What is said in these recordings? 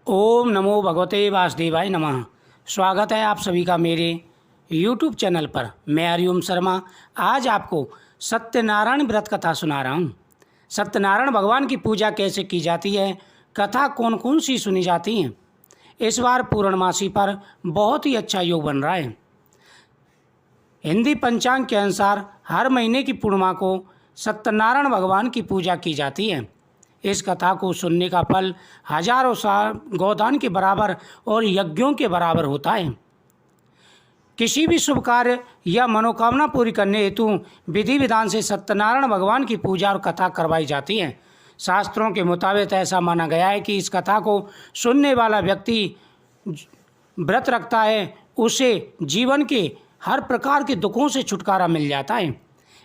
ओम नमो भगवते वासुदेवाय नमः। स्वागत है आप सभी का मेरे YouTube चैनल पर। मैं हरिओम शर्मा आज आपको सत्यनारायण व्रत कथा सुना रहा हूँ। सत्यनारायण भगवान की पूजा कैसे की जाती है, कथा कौन कौन सी सुनी जाती हैं। इस बार पूर्णमासी पर बहुत ही अच्छा योग बन रहा है। हिंदी पंचांग के अनुसार हर महीने की पूर्णिमा को सत्यनारायण भगवान की पूजा की जाती है। इस कथा को सुनने का फल हजारों साल गोदान के बराबर और यज्ञों के बराबर होता है। किसी भी शुभ कार्य या मनोकामना पूरी करने हेतु विधि विधान से सत्यनारायण भगवान की पूजा और कथा करवाई जाती है। शास्त्रों के मुताबिक ऐसा माना गया है कि इस कथा को सुनने वाला व्यक्ति व्रत रखता है, उसे जीवन के हर प्रकार के दुखों से छुटकारा मिल जाता है।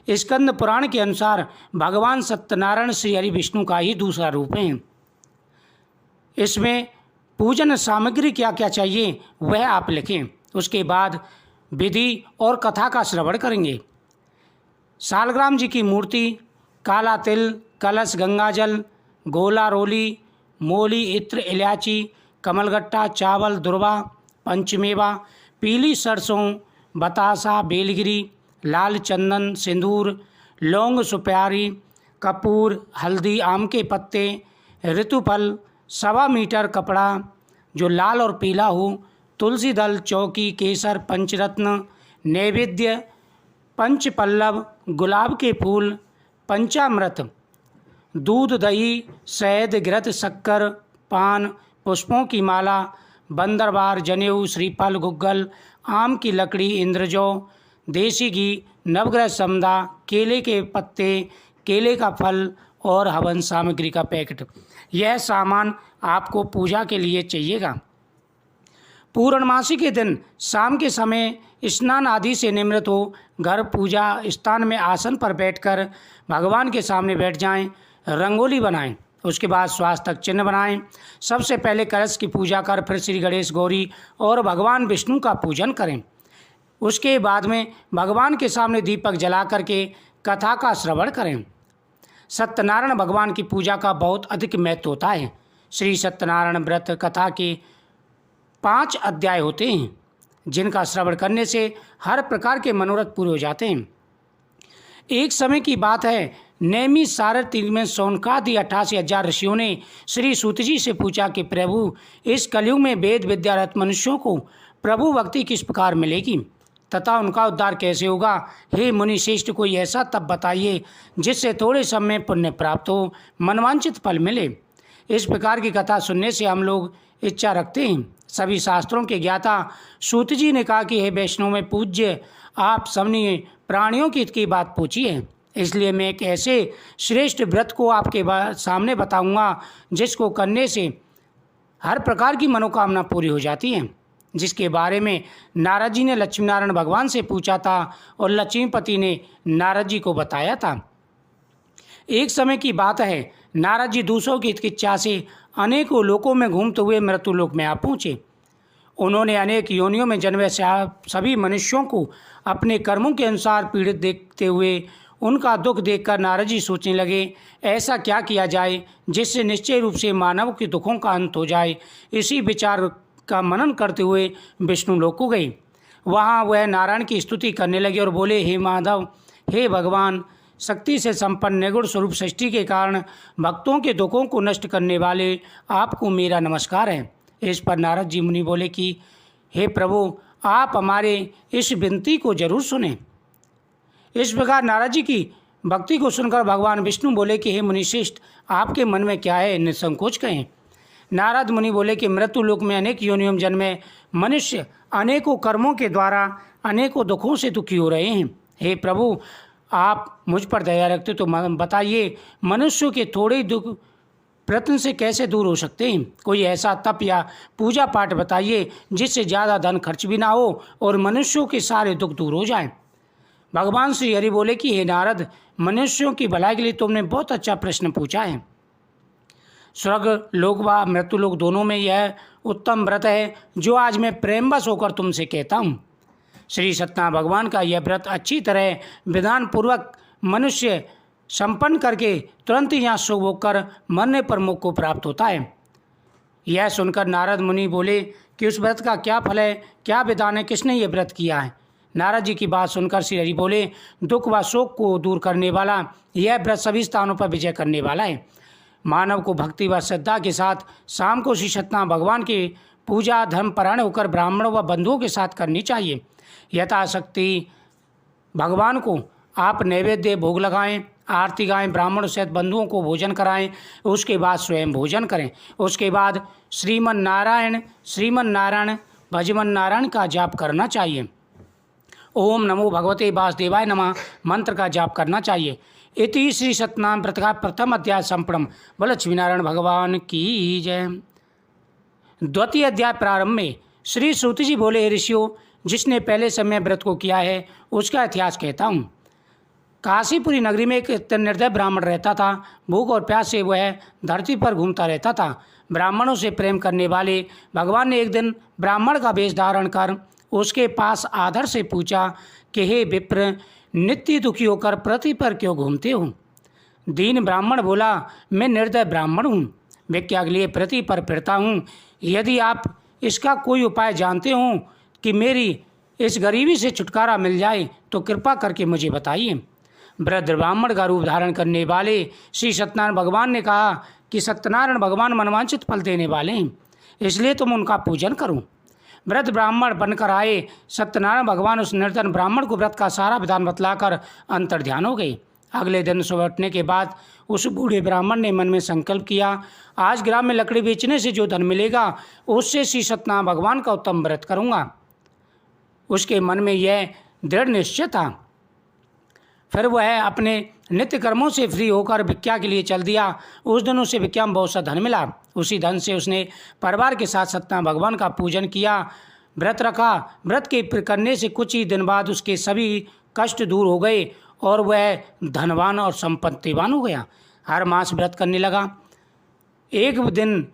स्कंद पुराण के अनुसार भगवान सत्यनारायण श्री हरि विष्णु का ही दूसरा रूप है। इसमें पूजन सामग्री क्या क्या चाहिए वह आप लिखें, उसके बाद विधि और कथा का श्रवण करेंगे। सालग्राम जी की मूर्ति, काला तिल, कलश, गंगाजल, गोला रोली, मोली, इत्र, इलायची, कमलगट्टा, चावल, दुर्वा, पंचमेवा, पीली सरसों, बतासा, बेलगिरी, लाल चंदन, सिंदूर, लौंग, सुपारी, कपूर, हल्दी, आम के पत्ते, ऋतुफल, 1.25 मीटर कपड़ा जो लाल और पीला हो, तुलसी दल, चौकी, केसर, पंचरत्न, नैवेद्य, पंचपल्लव, गुलाब के फूल, पंचामृत, दूध, दही, शहद, घृत, शक्कर, पान, पुष्पों की माला, बंदरवार, जनेऊ, श्रीफल, गुग्गल, आम की लकड़ी, इंद्रजौ, देसी घी, नवग्रह समदा, केले के पत्ते, केले का फल और हवन सामग्री का पैकेट। यह सामान आपको पूजा के लिए चाहिएगा। पूर्णमासी के दिन शाम के समय स्नान आदि से निवृत्त हो घर पूजा स्थान में आसन पर बैठकर भगवान के सामने बैठ जाएं, रंगोली बनाएं, उसके बाद स्वास्तिक चिन्ह बनाएं। सबसे पहले कलश की पूजा कर फिर श्री गणेश, गौरी और भगवान विष्णु का पूजन करें। उसके बाद में भगवान के सामने दीपक जला करके कथा का श्रवण करें। सत्यनारायण भगवान की पूजा का बहुत अधिक महत्व होता है। श्री सत्यनारायण व्रत कथा के 5 अध्याय होते हैं, जिनका श्रवण करने से हर प्रकार के मनोरथ पूरे हो जाते हैं। एक समय की बात है, नैमी सारद में सौनकादि 88,000 ऋषियों ने श्री सूत जी से पूछा कि प्रभु, इस कलयुग में वेद विद्यारत मनुष्यों को प्रभु भक्ति किस प्रकार मिलेगी तथा उनका उद्धार कैसे होगा। हे मुनि श्रेष्ठ, कोई ऐसा तप बताइए जिससे थोड़े समय में पुण्य प्राप्त हो, मनवांचित फल मिले। इस प्रकार की कथा सुनने से हम लोग इच्छा रखते हैं। सभी शास्त्रों के ज्ञाता सूत जी ने कहा कि हे वैष्णव में पूज्य, आप सभी प्राणियों की हित की बात पूछी है, इसलिए मैं एक ऐसे श्रेष्ठ व्रत को आपके सामने बताऊंगा जिसको करने से हर प्रकार की मनोकामना पूरी हो जाती है, जिसके बारे में नारद जी ने लक्ष्मी नारायण भगवान से पूछा था और लक्ष्मीपति ने नारद जी को बताया था। एक समय की बात है, नारद जी दूसरों की इच्छा से अनेकों लोकों में घूमते हुए मृत्यु लोक में आ पहुँचे। उन्होंने अनेक योनियों में जन्मे सभी मनुष्यों को अपने कर्मों के अनुसार पीड़ित देखते हुए उनका दुख देखकर नारद जी सोचने लगे, ऐसा क्या किया जाए जिससे निश्चय रूप से मानव के दुखों का अंत हो जाए। इसी विचार का मनन करते हुए विष्णु लोक को गए। वहाँ वह नारायण की स्तुति करने लगे और बोले, हे माधव, हे भगवान, शक्ति से संपन्न निर्गुण स्वरूप सृष्टि के कारण भक्तों के दुखों को नष्ट करने वाले आपको मेरा नमस्कार है। इस पर नारद जी मुनि बोले कि हे प्रभु, आप हमारे इस विनती को जरूर सुने। इस प्रकार नारद जी की भक्ति को सुनकर भगवान विष्णु बोले कि हे मुनिश्रेष्ठ, आपके मन में क्या है, निसंकोच कहें। नारद मुनि बोले कि मृत्यु लोक में अनेक योनियों में जन्मे मनुष्य अनेकों कर्मों के द्वारा अनेकों दुखों से दुखी हो रहे हैं। हे प्रभु, आप मुझ पर दया रखते तो बताइए, मनुष्यों के थोड़े दुख प्रयत्न से कैसे दूर हो सकते हैं। कोई ऐसा तप या पूजा पाठ बताइए जिससे ज़्यादा धन खर्च भी ना हो और मनुष्यों के सारे दुख दूर हो जाएं। भगवान श्री हरि बोले कि हे नारद, मनुष्यों की भलाई के लिए तुमने बहुत अच्छा प्रश्न पूछा है। स्वर्ग लोक व मृत्यु लोक दोनों में यह उत्तम व्रत है जो आज मैं प्रेमवश होकर तुमसे कहता हूँ। श्री सत्यनारायण भगवान का यह व्रत अच्छी तरह विधान पूर्वक मनुष्य संपन्न करके तुरंत यहाँ सुख होकर मरने पर मोक्ष को प्राप्त होता है। यह सुनकर नारद मुनि बोले कि उस व्रत का क्या फल है, क्या विधान है, किसने ये व्रत किया है। नारद जी की बात सुनकर श्री हरि बोले, दुख व शोक को दूर करने वाला यह व्रत सभी स्थानों पर विजय करने वाला है। मानव को भक्ति व श्रद्धा के साथ शाम को श्री सत्यनारायण भगवान की पूजा धर्मपरायण होकर ब्राह्मणों व बंधुओं के साथ करनी चाहिए। यथाशक्ति भगवान को आप नैवेद्य भोग लगाएं, आरती गाएं, ब्राह्मणों सहित बंधुओं को भोजन कराएं, उसके बाद स्वयं भोजन करें। उसके बाद श्रीमन नारायण भजमन नारायण का जाप करना चाहिए। ओम नमो भगवते वासुदेवाय नमः मंत्र का जाप करना चाहिए। इति श्री सत्यनारायण व्रत का प्रथम अध्याय संपूर्ण। बोलो लक्ष्मीनारायण भगवान की जय। द्वितीय अध्याय प्रारंभ में श्री सूत जी बोले, हे ऋषियों, जिसने पहले समय व्रत को किया है उसका इतिहास कहता हूँ। काशीपुरी नगरी में एक निर्दय ब्राह्मण रहता था। भूख और प्यास से वह धरती पर घूमता रहता था। ब्राह्मणों से प्रेम करने वाले भगवान ने एक दिन ब्राह्मण का वेश धारण कर उसके पास आदर से पूछा कि हे विप्र, नित्य दुखी होकर पृथ्वी पर क्यों घूमते हो? दीन ब्राह्मण बोला, मैं निर्दय ब्राह्मण हूँ, भिक्षा के लिए पृथ्वी पर फिरता हूँ। यदि आप इसका कोई उपाय जानते हो कि मेरी इस गरीबी से छुटकारा मिल जाए तो कृपा करके मुझे बताइए। वृद्ध ब्राह्मण का रूप धारण करने वाले श्री सत्यनारायण भगवान ने कहा कि सत्यनारायण भगवान मनवांछित फल देने वाले हैं, इसलिए तुम उनका पूजन करो। वृद्ध ब्राह्मण बनकर आए सत्यनारायण भगवान उस निर्धन ब्राह्मण को व्रत का सारा विधान बतलाकर अंतर्ध्यान हो गए। अगले दिन सुबह उठने के बाद उस बूढ़े ब्राह्मण ने मन में संकल्प किया, आज ग्राम में लकड़ी बेचने से जो धन मिलेगा उससे श्री सत्यनारायण भगवान का उत्तम व्रत करूँगा। उसके मन में यह दृढ़ निश्चय था। फिर वह अपने नित्य कर्मों से फ्री होकर भिक्षा के लिए चल दिया। उस दिन उसे भिक्षा में बहुत सा धन मिला। उसी धन से उसने परिवार के साथ सत्यनारायण भगवान का पूजन किया, व्रत रखा। व्रत के करने से कुछ ही दिन बाद उसके सभी कष्ट दूर हो गए और वह धनवान और संपत्तिवान हो गया। हर मास व्रत करने लगा। एक दिन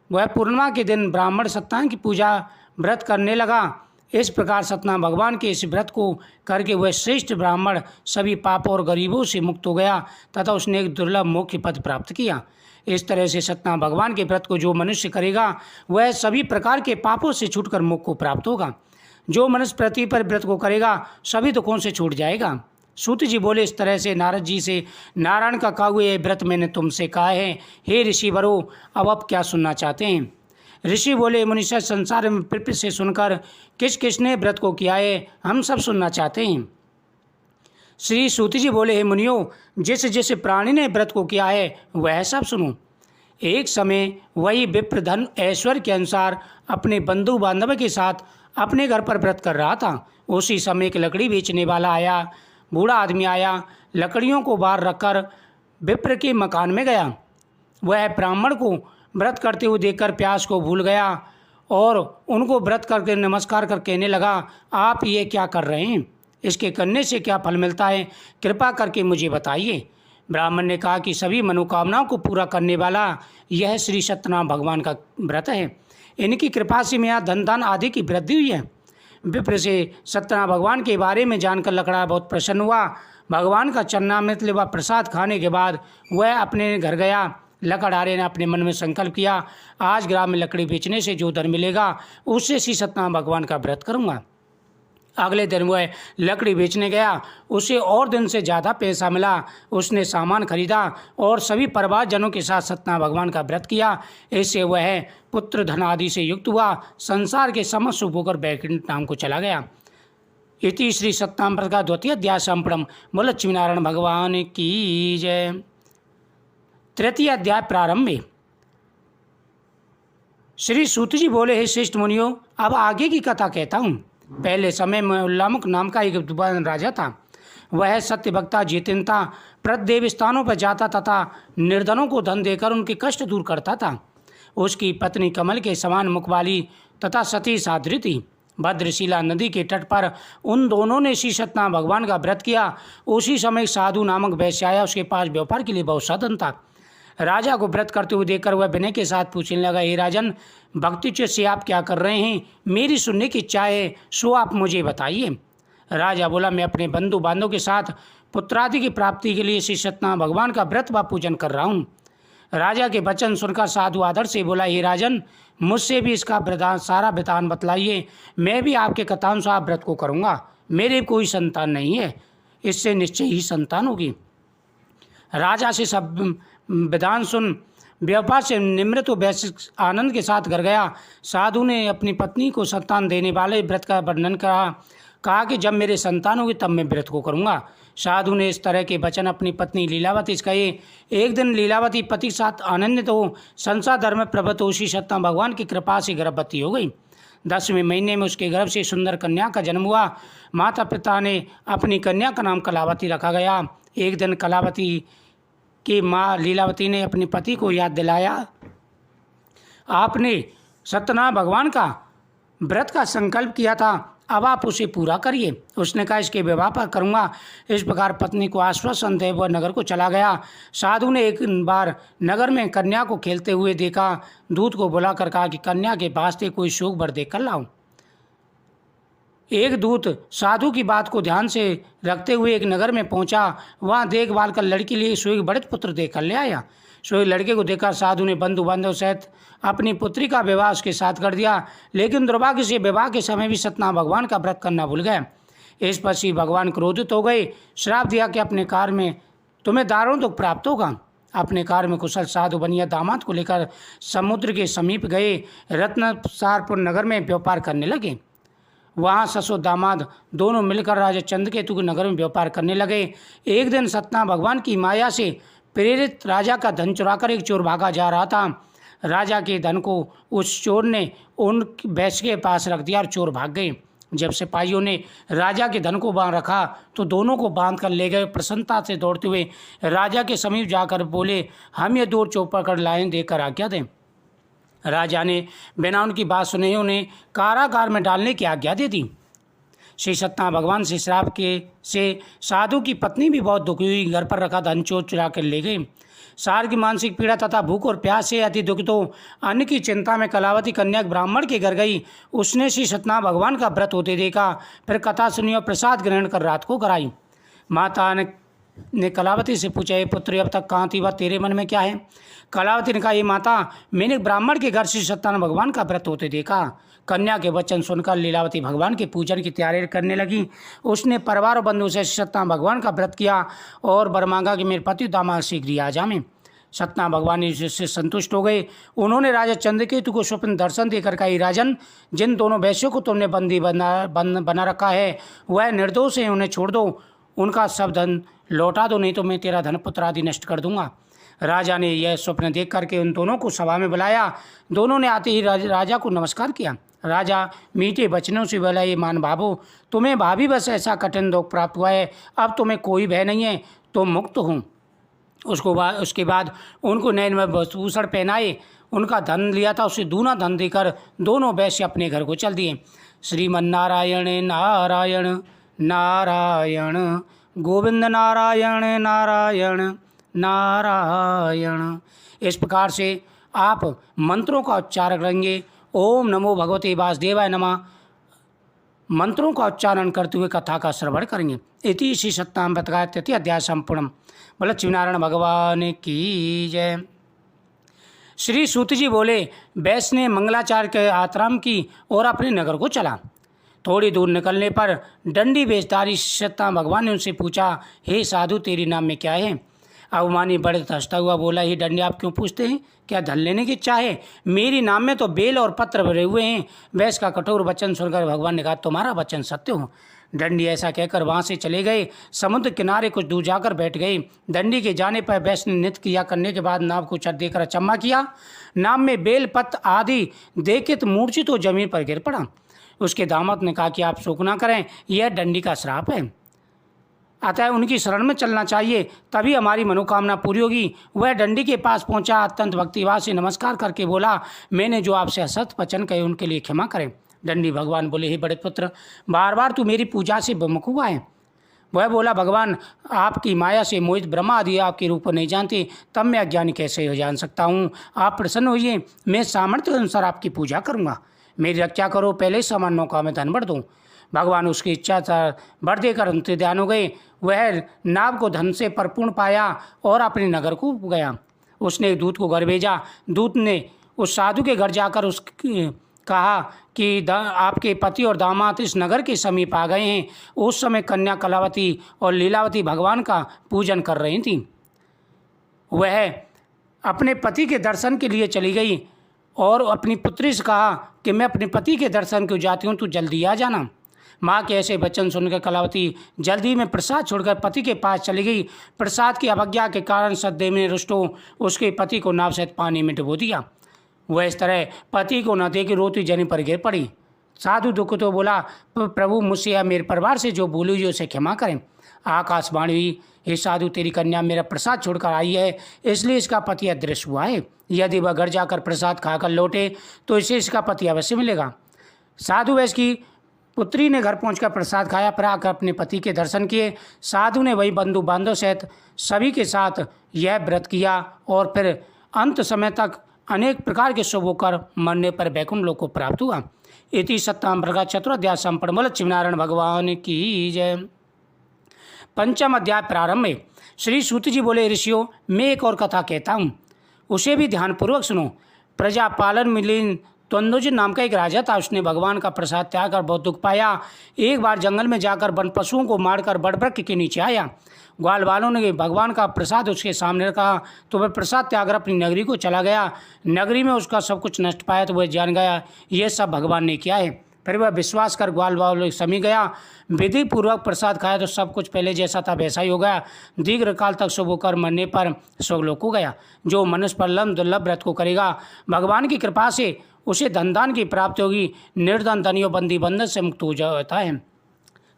वह पूर्णिमा के दिन ब्राह्मण सत्यनारायण की पूजा व्रत करने लगा। इस प्रकार सत्यनारायण भगवान के इस व्रत को करके वह श्रेष्ठ ब्राह्मण सभी पापों और गरीबों से मुक्त हो गया तथा उसने एक दुर्लभ मोक्ष पद प्राप्त किया। इस तरह से सत्यनारायण भगवान के व्रत को जो मनुष्य करेगा वह सभी प्रकार के पापों से छूटकर मोक्ष को प्राप्त होगा। जो मनुष्य पृथ्वी पर व्रत को करेगा सभी दुखों से छूट जाएगा। सूत जी बोले, इस तरह से नारद जी से नारायण का कहा हुआ व्रत मैंने तुमसे कहा है। हे ऋषि वरो, अब आप क्या सुनना चाहते हैं? ऋषि बोले, मुनिश्चय संसार में पृथ्वी से सुनकर किस किसने व्रत को किया है हम सब सुनना चाहते हैं। श्री सूत जी बोले, हे मुनियों, जिस जिस प्राणी ने व्रत को किया है वह सब सुनो। एक समय वही विप्र धन ऐश्वर्य के अनुसार अपने बंधु बांधव के साथ अपने घर पर व्रत कर रहा था। उसी समय एक लकड़ी बेचने वाला आया। बूढ़ा आदमी आया, लकड़ियों को बाहर रखकर विप्र के मकान में गया। वह ब्राह्मण को व्रत करते हुए देखकर प्यास को भूल गया और उनको व्रत करके नमस्कार कर कहने लगा, आप ये क्या कर रहे हैं? इसके करने से क्या फल मिलता है? कृपा करके मुझे बताइए। ब्राह्मण ने कहा कि सभी मनोकामनाओं को पूरा करने वाला यह श्री सत्यनारायण भगवान का व्रत है। इनकी कृपा से मेरा धन दान आदि की वृद्धि हुई है। विप्र से सत्यनारायण भगवान के बारे में जानकर लकड़ा बहुत प्रसन्न हुआ। भगवान का चरणामृत व प्रसाद खाने के बाद वह अपने घर गया। लकड़हारे ने अपने मन में संकल्प किया, आज ग्राम में लकड़ी बेचने से जो धन मिलेगा उससे श्री सत्यनारायण भगवान का व्रत करूंगा। अगले दिन वह लकड़ी बेचने गया। उसे और दिन से ज़्यादा पैसा मिला। उसने सामान खरीदा और सभी परिवारजनों के साथ सत्यनारायण भगवान का व्रत किया। इससे वह पुत्र धन आदि से युक्त हुआ। संसार के समस्त सुख होकर बैकुंठ धाम को चला गया। इति श्री सत्यनारायण व्रत का द्वितीय अध्याय संपूर्ण। बोलो लक्ष्मीनारायण भगवान की जय। तृतीय अध्याय प्रारंभ में श्री सूत जी बोले, हे श्रेष्ठ मुनियों, अब आगे की कथा कहता हूँ। पहले समय में उल्लामुख नाम का एक विद्वान राजा था। वह सत्यभक्ता जितेंद्र था। प्रत्येक स्थानों पर जाता तथा निर्धनों को धन देकर उनके कष्ट दूर करता था। उसकी पत्नी कमल के समान मुख वाली तथा सती साध्वी थी। भद्रशिला नदी के तट पर उन दोनों ने श्री सत्यनारायण भगवान का व्रत किया। उसी समय साधु नामक वैश्य आया। उसके पास व्यापार के लिए बहुत साधन था। राजा को व्रत करते हुए देखकर वह विनय के साथ पूछने लगा, हे राजन, भक्ति से आप क्या कर रहे हैं? मेरी सुनने की इच्छा है, सो आप मुझे बताइए। राजा बोला, मैं अपने बंधु बांधवों के साथ पुत्रादि की प्राप्ति के लिए श्री सत्यनारायण भगवान का व्रत व पूजन कर रहा हूँ। राजा के वचन सुनकर साधु आदर से बोला, हे राजन, मुझसे भी इसका सारा वृतांत बतलाइए। मैं भी आपके कथानुसार व्रत को करूँगा। मेरे कोई संतान नहीं है, इससे निश्चय ही संतान होगी। राजा से सब विधान सुन व्यापार से निमृत हो वैश्य आनंद के साथ घर गया। साधु ने अपनी पत्नी को संतान देने वाले व्रत का वर्णन कहा कि जब मेरे संतान होगी तब मैं व्रत को करूँगा। साधु ने इस तरह के वचन अपनी पत्नी लीलावती से कहे। एक दिन लीलावती पति के साथ आनंदित हो संसार धर्म में प्रवृत्त हो श्री सत्यनारायण भगवान की कृपा से गर्भवती हो गई। 10वें महीने में उसके गर्भ से सुंदर कन्या का जन्म हुआ। माता पिता ने अपनी कन्या का नाम कलावती रखा गया। एक दिन कलावती की माँ लीलावती ने अपने पति को याद दिलाया, आपने सत्यनारायण भगवान का व्रत का संकल्प किया था, अब आप उसे पूरा करिए। उसने कहा, इसके विवाह पर करूँगा। इस प्रकार पत्नी को आश्वासन दे वह नगर को चला गया। साधु ने एक बार नगर में कन्या को खेलते हुए देखा। दूत को बुलाकर कहा कि कन्या के वास्ते कोई शोक वर देकर लाओ। एक दूत साधु की बात को ध्यान से रखते हुए एक नगर में पहुंचा। वहां देखभाल कर लड़की लिए सुयोग बड़े पुत्र देकर ले आया। सुयोग लड़के को देखकर साधु ने बंधु बांधव सहित अपनी पुत्री का विवाह उसके साथ कर दिया। लेकिन दुर्भाग्य से विवाह के समय भी सत्यनारायण भगवान का व्रत करना भूल गए। इस पर श्री भगवान क्रोधित हो गए। श्राप दिया कि अपने कार्य में तुम्हें दारुण दुख प्राप्त होगा। अपने कार्य में कुशल साधु बनिया दामाद को लेकर समुद्र के समीप गए। रत्नसारपुर नगर में व्यापार करने लगे। वहाँ ससुर दामाद दोनों मिलकर राजा चंद्रकेतु के नगर में व्यापार करने लगे। एक दिन सत्यनारायण भगवान की माया से प्रेरित राजा का धन चुराकर एक चोर भागा जा रहा था। राजा के धन को उस चोर ने उन वैश्य के पास रख दिया और चोर भाग गए। जब सिपाहियों ने राजा के धन को बांध रखा तो दोनों को बांध कर ले गए। प्रसन्नता से दौड़ते हुए राजा के समीप जाकर बोले, हम ये दो चोर पकड़ लाएं, देकर आज्ञा दें। राजा ने बिना उनकी बात सुने उन्हें कारागार में डालने की आज्ञा दे दी। श्री सत्यनारायण भगवान से श्राप के से साधु की पत्नी भी बहुत दुखी हुई। घर पर रखा धन चोर चुरा कर ले गई। सार की मानसिक पीड़ा तथा भूख और प्यास से अति दुखित हो अन्न की चिंता में कलावती कन्या ब्राह्मण के घर गई। उसने श्री सत्यनारायण भगवान का व्रत होते देखा। फिर कथा सुनी और प्रसाद ग्रहण कर रात को कराई। माता ने कलावती से पूछा, ये पुत्री अब तक कहाँ थी, वह तेरे मन में क्या है? कलावती ने कहा, ये माता, मैंने ब्राह्मण के घर से सत्यनारायण भगवान का व्रत होते देखा। कन्या के वचन सुनकर लीलावती भगवान के पूजन की तैयारी करने लगी। उसने परिवार और बंधु से सत्यनारायण भगवान का व्रत किया और वर मांगा कि मेरे पति दामाद शीघ्र ही आ जाएं। सत्यनारायण भगवान इससे संतुष्ट हो गए। उन्होंने राजा चंद्रकेतु को स्वप्न दर्शन देकर कहा, राजन, जिन दोनों वैश्यों को तुमने बंदी बना रखा है वह निर्दोष है, उन्हें छोड़ दो, उनका सब धन लौटा दो, नहीं तो मैं तेरा धन पुत्र आदि नष्ट कर दूंगा। राजा ने यह स्वप्न देख करके उन दोनों को सभा में बुलाया। दोनों ने आते ही राजा को नमस्कार किया। राजा मीठे वचनों से बोला, ये मान भावो, तुम्हें भाभी बस ऐसा कठिन दुख प्राप्त हुआ है, अब तुम्हें कोई भय नहीं है, तुम मुक्त हो। उसके बाद उनको नयन में भूषण पहनाए, उनका धन लिया था उससे दूना धन देकर दोनों वैश्य अपने घर को चल दिए। श्रीमन नारायण नारायण नारायण गोविंद नारायण नारायण नारायण। इस प्रकार से आप मंत्रों का उच्चारण करेंगे। ओम नमो भगवते वासुदेवाय नमः मंत्रों का उच्चारण करते हुए कथा का श्रवण करेंगे। इति श्री सत्यनारायण व्रत का तृतीय अध्याय संपूर्ण। लक्ष्मीनारायण भगवान की जय। श्री सूत जी बोले, वैश्य ने मंगलाचार्य के आश्रम की और अपने नगर को चला। थोड़ी दूर निकलने पर डंडी वेशधारी सत्यनारायण भगवान ने उनसे पूछा, हे साधु, तेरे नाम में क्या है? अवमानी बड़े हंसता हुआ बोला, हे डंडी, आप क्यों पूछते हैं? क्या धन लेने की इच्छा है? मेरी नाम में तो बेल और पत्र भरे हुए हैं। वैश्य का कठोर वचन सुनकर भगवान ने कहा, तुम्हारा वचन सत्य हो। डंडी ऐसा कहकर वहाँ से चले गए। समुद्र किनारे कुछ दूर जाकर बैठ गए। डंडी के जाने पर वैश्य ने नृत्य क्रिया करने के बाद नाव को चढ़ देकर अचम्मा किया। नाव में बेल पत्र आदि देखे मूर्छित हो जमीन पर गिर पड़ा। उसके दामाद ने कहा कि आप शोक न करें, यह डंडी का श्राप है, अतः उनकी शरण में चलना चाहिए, तभी हमारी मनोकामना पूरी होगी। वह डंडी के पास पहुंचा, अत्यंत भक्तिभाव से नमस्कार करके बोला, मैंने जो आपसे असत वचन कहे उनके लिए क्षमा करें। डंडी भगवान बोले, हे बड़े पुत्र, बार बार तू मेरी पूजा से विमुख हुआ है। वह बोला, भगवान, आपकी माया से मोहित ब्रह्मा आदि आपके रूप को नहीं जानते, तब मैं अज्ञानी कैसे हो जान सकता हूँ। आप प्रसन्न होइए, मैं सामर्थ्य के अनुसार आपकी पूजा करूँगा। मेरी रक्षा करो, पहले ही समान नौका में धन बढ़ दूँ। भगवान उसकी इच्छा बढ़ देकर उनसे ध्यान हो गए। वह नाव को धन से परिपूर्ण पाया और अपने नगर को गया। उसने एक दूत को घर भेजा। दूत ने उस साधु के घर जाकर कहा कि आपके पति और दामाद इस नगर के समीप आ गए हैं। उस समय कन्या कलावती और लीलावती भगवान का पूजन कर रही थी। वह अपने पति के दर्शन के लिए चली गई और अपनी पुत्री से कहा कि मैं अपने पति के दर्शन को जाती हूँ, तू जल्दी आ जाना। माँ के ऐसे वचन सुनकर कलावती जल्दी में प्रसाद छोड़कर पति के पास चली गई। प्रसाद की अवज्ञा के कारण सतदेव ने रुष्टो उसके पति को नाव सहित पानी में डुबो दिया। वह इस तरह पति को न देख रोती जनी पर गिर पड़ी। साधु दुख तो बोला, प्रभु मुझसे या मेरे परिवार से जो भूल हुई उसे क्षमा करें। आकाशवाणी हुई, हे साधु, तेरी कन्या मेरा प्रसाद छोड़कर आई है, इसलिए इसका पति अदृश्य हुआ है। यदि वह घर जाकर प्रसाद खाकर लौटे तो इसे इसका पति अवश्य मिलेगा। साधु वैश्य की पुत्री ने घर पहुंचकर प्रसाद खाया, फिर आकर अपने पति के दर्शन किए। साधु ने वही बंधु बांधव सहित सभी के साथ यह व्रत किया और फिर अंत समय तक अनेक प्रकार के शुभ होकर मरने पर वैकुंठ लोक को प्राप्त हुआ। इति सत्ताम प्रकार चतुराध्याय संपूर्ण। बोल लक्ष्मीनारायण भगवान की जय। पंचम अध्याय प्रारंभ में श्री सूत जी बोले, ऋषियों, मैं एक और कथा कहता हूँ, उसे भी ध्यानपूर्वक सुनो। प्रजापालन मिलिन त्वंदोज नाम का एक राजा था। उसने भगवान का प्रसाद त्याग कर बहुत दुख पाया। एक बार जंगल में जाकर वन पशुओं को मारकर बड़ वृक्ष के नीचे आया। ग्वाल वालों ने भगवान का प्रसाद उसके सामने रखा तो वह प्रसाद त्यागकर अपनी नगरी को चला गया। नगरी में उसका सब कुछ नष्ट पाया तो वह जान गया ये सब भगवान ने किया है। फिर वह विश्वास कर ग्वाल वालों समी गया। विधि पूर्वक प्रसाद खाया तो सब कुछ पहले जैसा था वैसा ही हो गया। दीर्घ काल तक शुभ होकर मरने पर स्वर्गलोक को गया। जो मनुष्य पर दुर्लभ व्रत को करेगा, भगवान की कृपा से उसे धनदान की प्राप्ति होगी। निर्धन धनियों बंदी बंधन से मुक्त हो जाता है।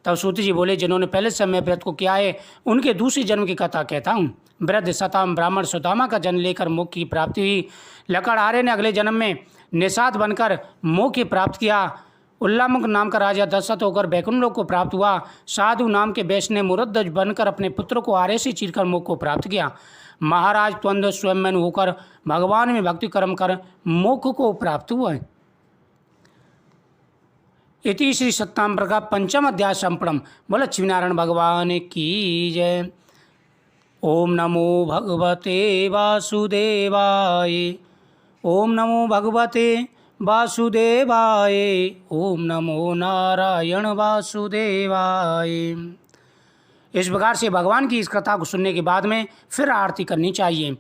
तब सूत जी बोले, जिन्होंने पहले समय व्रत को किया है उनके दूसरे जन्म की कथा कहता हूँ। वृद्ध सताम ब्राह्मण सुदामा का जन्म लेकर मोक्ष की प्राप्ति हुई। लकड़हारे ने अगले जन्म में निषाद बनकर मोक्ष की प्राप्त किया। उल्लामुख नाम का राजा दशरथ होकर वैकुंठ लोक को प्राप्त हुआ। साधु नाम के वैश्य ने मुरध्वज बनकर अपने पुत्र को आरे से चीरकर मोक्ष को प्राप्त किया। महाराज त्वंद स्वयं होकर भगवान में भक्ति कर्म कर मोक्ष को प्राप्त हुआ। इति श्री सत्ताम प्रकार पंचम अध्याय संपूर्ण। बोल लक्ष्मीनारायण भगवान की जय। ओम नमो भगवते वासुदेवाय। ओम नमो भगवते वासुदेवाय। ओम नमो नारायण वासुदेवाय। इस प्रकार से भगवान की इस कथा को सुनने के बाद में फिर आरती करनी चाहिए।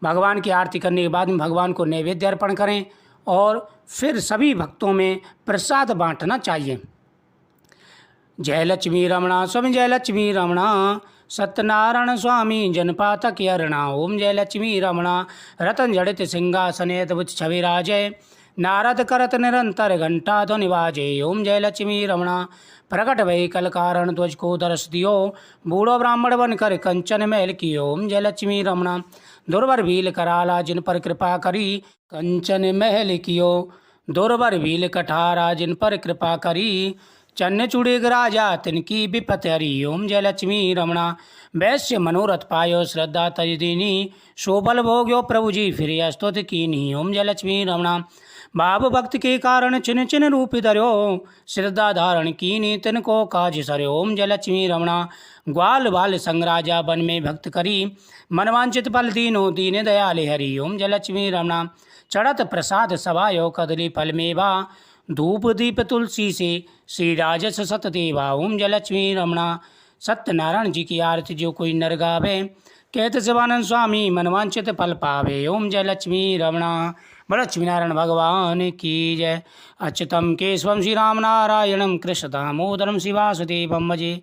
भगवान की आरती करने के बाद में भगवान को नैवेद्य अर्पण करें और फिर सभी भक्तों में प्रसाद बांटना चाहिए। जय लक्ष्मी रमणा स्वामी, जय लक्ष्मी रमणा सत्यनारायण स्वामी जनपातक अरणा। ओम जय लक्ष्मी रमणा रतन जड़ित सिंहासने अद्भुत छवि राजय। नारद करत निरंतर घंटा ध्वनि बाजे। ओम जय लक्ष्मी रमणा प्रकट भय कल कारण ध्वज को दर्श दियो। बूढ़ो ब्राह्मण बनकर कंचन महल कियो। ओम जय लक्ष्मी रमणा दुर्वर भील कराला जिन पर कृपा करी। कंचन महल कियो दुर्वर भील कठारा जिन पर कृपा करी। चन्न चुड़ेग राजा तिनकी विपत हरी। ओम जय लक्ष्मी रमणा वैश्य मनोरथ पायो श्रद्धा तज दीनी। शोभल भोग्यो प्रभु जी फिर स्तुत कीनी। ओम जय लक्ष्मी रमणा भाव भक्त के कारण चिन चिन रूप धर्यो। श्रद्धा धारण कीनी तिनको काज सर्यो। ओम जय लक्ष्मी रमणा ग्वाल बाल संग राजा वन में भक्त करी। मनवांचित फल दीनो दीन दयाले हरि। ओम जय लक्ष्मी रमणा चढ़त प्रसाद सभायो कदली फल मेवा। धूप दीप तुलसी से श्री राजस सतदेवा। ओम जय लक्ष्मी रमणा सत्यनारायण जी की आरती जो कोई नर गावे। कहत शिवानंद स्वामी मनवांचित फल पावे। ओम जय लक्ष्मी रमणा बोल लक्ष्मीनारायण भगवान की जय। अच्युतम केशवम श्री राम नारायणम कृष्ण दामोदरम शिवासुदेवम भजे।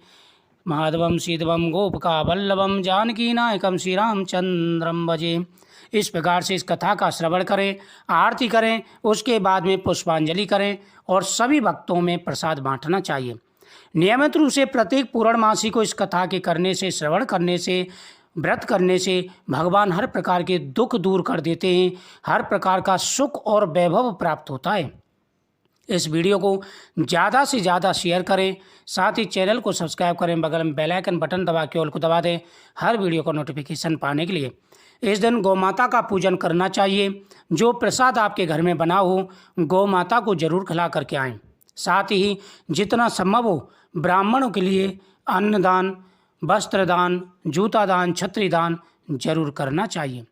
माधवम सीधवम गोपका वल्लभम जानकी नायकम श्री रामचंद्रम भजे। इस प्रकार से इस कथा का श्रवण करें, आरती करें, उसके बाद में पुष्पांजलि करें और सभी भक्तों में प्रसाद बांटना चाहिए। नियमित रूप से प्रत्येक पूर्णमासी को इस कथा के करने से, श्रवण करने से, व्रत करने से भगवान हर प्रकार के दुख दूर कर देते हैं, हर प्रकार का सुख और वैभव प्राप्त होता है। इस वीडियो को ज़्यादा से ज़्यादा शेयर करें, साथ ही चैनल को सब्सक्राइब करें, बगल में बेल आइकन बटन दबा के ऑल को दबा दें हर वीडियो का नोटिफिकेशन पाने के लिए। इस दिन गौ माता का पूजन करना चाहिए। जो प्रसाद आपके घर में बना हो गौ माता को जरूर खिला करके आएँ। साथ ही जितना संभव हो ब्राह्मणों के लिए अन्नदान, वस्त्रदान, जूता दान, छत्री दान जरूर करना चाहिए।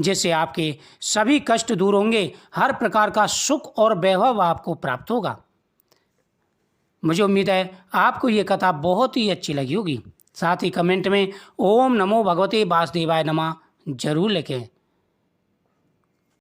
जिससे आपके सभी कष्ट दूर होंगे, हर प्रकार का सुख और वैभव आपको प्राप्त होगा। मुझे उम्मीद है आपको ये कथा बहुत ही अच्छी लगी होगी। साथ ही कमेंट में ओम नमो भगवते वासुदेवाय नमः जरूर लिखें।